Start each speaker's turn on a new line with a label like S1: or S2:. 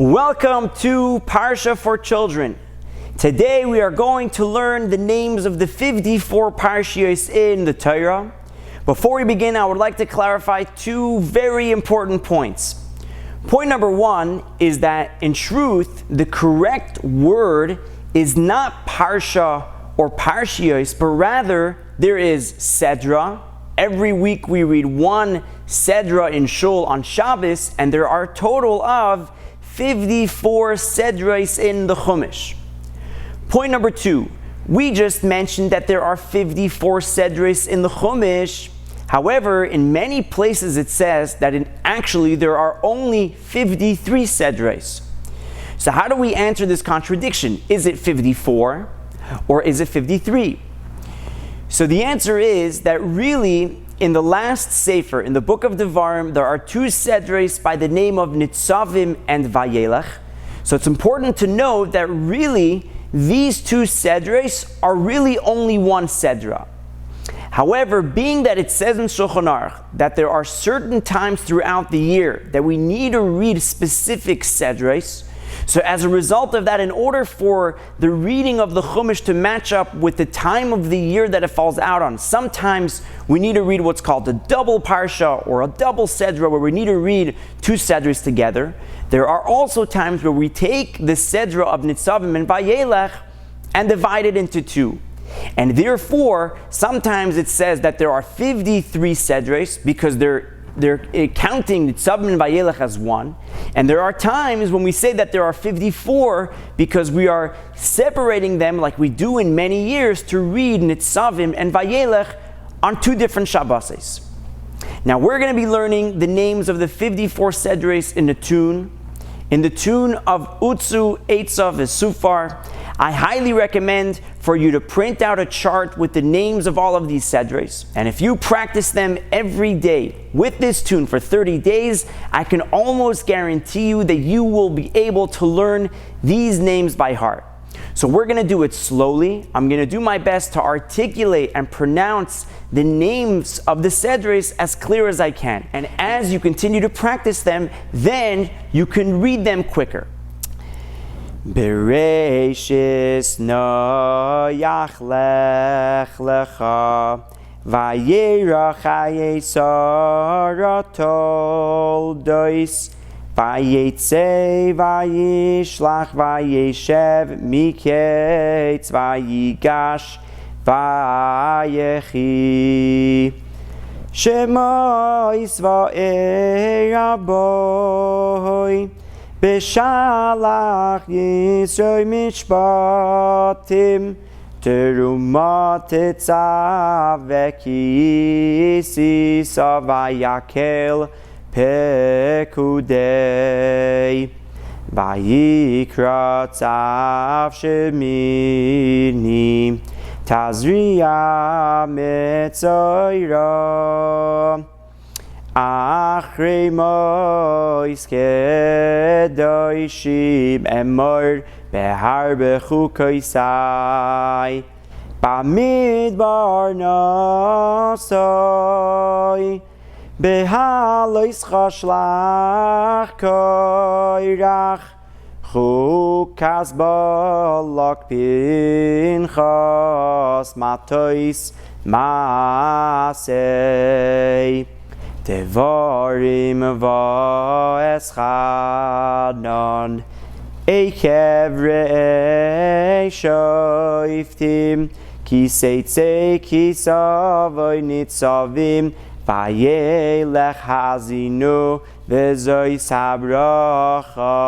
S1: Welcome to Parsha for Children. Today we are going to learn the names of the 54 Parshios in the Torah. Before we begin, I would like to clarify two very important points. Point number one is that in truth, the correct word is not Parsha or Parshios, but rather there is Sedra. Every week we read one Sedra in Shul on Shabbos, and there are a total of 54 Sedros in the Chumash. Point number two, we just mentioned that there are 54 Sedros in the Chumash. However, in many places it says that actually there are only 53 Sedros. So how do we answer this contradiction? Is it 54 or is it 53? So the answer is that really, in the last Sefer, in the book of Devarim, there are two Sedros by the name of Nitzavim and Vayelech. So it's important to note that really, these two Sedros are really only one Sedra. However, being that it says in Shulchan Aruch that there are certain times throughout the year that we need to read specific Sedros, so as a result of that, in order for the reading of the Chumash to match up with the time of the year that it falls out on, sometimes we need to read what's called a double Parsha or a double Sedra, where we need to read two Sedras together. There are also times where we take the Sedra of Nitzavim and Vayelech and divide it into two. And therefore, sometimes it says that there are 53 Sedras because they're counting Nitzavim and Vayelech as one. And there are times when we say that there are 54 because we are separating them, like we do in many years, to read Nitzavim and Vayelech on two different Shabbosos. Now we're going to be learning the names of the 54 Sedros in the tune of Utzu, Eitzav, Vesufar. I highly recommend for you to print out a chart with the names of all of these Sedros. And if you practice them every day with this tune for 30 days, I can almost guarantee you that you will be able to learn these names by heart. So we're going to do it slowly. I'm going to do my best to articulate and pronounce the names of the Sedros as clear as I can. And as you continue to practice them, then you can read them quicker. Bereshis noyach lech lecha vayirach hayesara toldois vayetze vayishlach vayeshev miketz vayigash vayechi shema Yisrael Rabbi Beshalach Yisroi Mishpatim Terumat Tetzavek Yisisa Vayakel Pekudei Vayikra Tzav Shemini Tazriya Metzoira Achrei mois kedoshim emor behar bechukoisai bamidbar nasai behalois chashlach koirach chukas balak pinchas matois masei Devarim va'eschanon Eikev re'eshoiftim Kiseitze kisavoy nitzavim Vayelech hazinu V'zois habracha